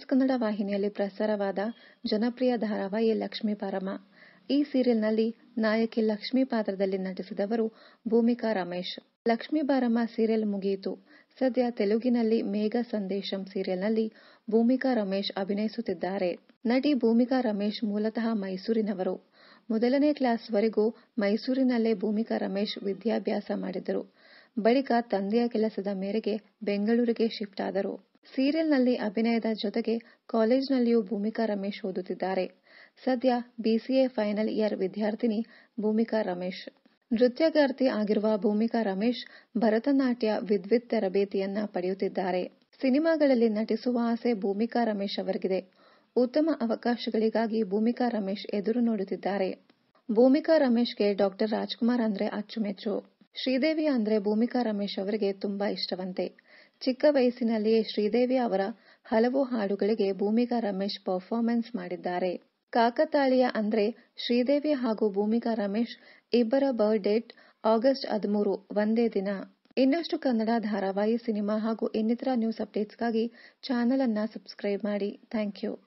ಕನ್ನಡ ವಾಹಿನಿಯಲ್ಲಿ ಪ್ರಸಾರವಾದ ಜನಪ್ರಿಯ ಧಾರಾವಾಹಿ ಲಕ್ಷ್ಮೀ ಪರಮ. ಈ ಸೀರಿಯಲ್ನಲ್ಲಿ ನಾಯಕಿ ಲಕ್ಷ್ಮಿ ಪಾತ್ರದಲ್ಲಿ ನಟಿಸಿದವರು ಭೂಮಿಕಾ ರಮೇಶ್. ಲಕ್ಷ್ಮೀ ಪರಮ ಸೀರಿಯಲ್ ಮುಗಿಯಿತು. ಸದ್ಯ ತೆಲುಗಿನಲ್ಲಿ ಮೇಘ ಸಂದೇಶಂ ಸೀರಿಯಲ್ನಲ್ಲಿ ಭೂಮಿಕಾ ರಮೇಶ್ ಅಭಿನಯಿಸುತ್ತಿದ್ದಾರೆ. ನಟಿ ಭೂಮಿಕಾ ರಮೇಶ್ ಮೂಲತಃ ಮೈಸೂರಿನವರು. ಮೊದಲನೇ ಕ್ಲಾಸ್ವರೆಗೂ ಮೈಸೂರಿನಲ್ಲೇ ಭೂಮಿಕಾ ರಮೇಶ್ ವಿದ್ಯಾಭ್ಯಾಸ ಮಾಡಿದರು. ಬಳಿಕ ತಂದೆಯ ಕೆಲಸದ ಮೇರೆಗೆ ಬೆಂಗಳೂರಿಗೆ ಶಿಫ್ಟ್ ಆದರು. ಸೀರಿಯಲ್ನಲ್ಲಿ ಅಭಿನಯದ ಜೊತೆಗೆ ಕಾಲೇಜಿನಲ್ಲಿಯೂ ಭೂಮಿಕಾ ರಮೇಶ್ ಓದುತ್ತಿದ್ದಾರೆ. ಸದ್ಯ BCA ಫೈನಲ್ ಇಯರ್ ವಿದ್ಯಾರ್ಥಿನಿ ಭೂಮಿಕಾ ರಮೇಶ್. ನೃತ್ಯಗಾರ್ತಿ ಆಗಿರುವ ಭೂಮಿಕಾ ರಮೇಶ್ ಭರತನಾಟ್ಯ ವಿದ್ವತ್ ತರಬೇತಿಯನ್ನ ಪಡೆಯುತ್ತಿದ್ದಾರೆ. ಸಿನಿಮಾಗಳಲ್ಲಿ ನಟಿಸುವ ಆಸೆ ಭೂಮಿಕಾ ರಮೇಶ್ ಅವರಿಗಿದೆ. ಉತ್ತಮ ಅವಕಾಶಗಳಿಗಾಗಿ ಭೂಮಿಕಾ ರಮೇಶ್ ಎದುರು ನೋಡುತ್ತಿದ್ದಾರೆ. ಭೂಮಿಕಾ ರಮೇಶ್ಗೆ ಡಾ. ರಾಜ್ಕುಮಾರ್ ಅಂದ್ರೆ ಅಚ್ಚುಮೆಚ್ಚು. ಶ್ರೀದೇವಿ ಅಂದ್ರೆ ಭೂಮಿಕಾ ರಮೇಶ್ ಅವರಿಗೆ ತುಂಬಾ ಇಷ್ಟವಂತೆ. ಚಿಕ್ಕ ವಯಸ್ಸಿನಲ್ಲಿಯೇ ಶ್ರೀದೇವಿ ಅವರ ಹಲವು ಹಾಡುಗಳಿಗೆ ಭೂಮಿಕಾ ರಮೇಶ್ ಪರ್ಫಾರ್ಮೆನ್ಸ್ ಮಾಡಿದ್ದಾರೆ. ಕಾಕತಾಳೀಯ ಅಂದ್ರೆ ಶ್ರೀದೇವಿ ಹಾಗೂ ಭೂಮಿಕಾ ರಮೇಶ್ ಇಬ್ಬರ ಬರ್ತ್ ಡೇಟ್ ಆಗಸ್ಟ್ 13 ಒಂದೇ ದಿನ. ಇನ್ನಷ್ಟು ಕನ್ನಡ ಧಾರಾವಾಹಿ, ಸಿನಿಮಾ ಹಾಗೂ ಇನ್ನಿತರ ನ್ಯೂಸ್ ಅಪ್ಡೇಟ್ಸ್ಗಾಗಿ ಚಾನೆಲ್ ಅನ್ನ ಸಬ್ಸ್ಕ್ರೈಬ್ ಮಾಡಿ. Thank you.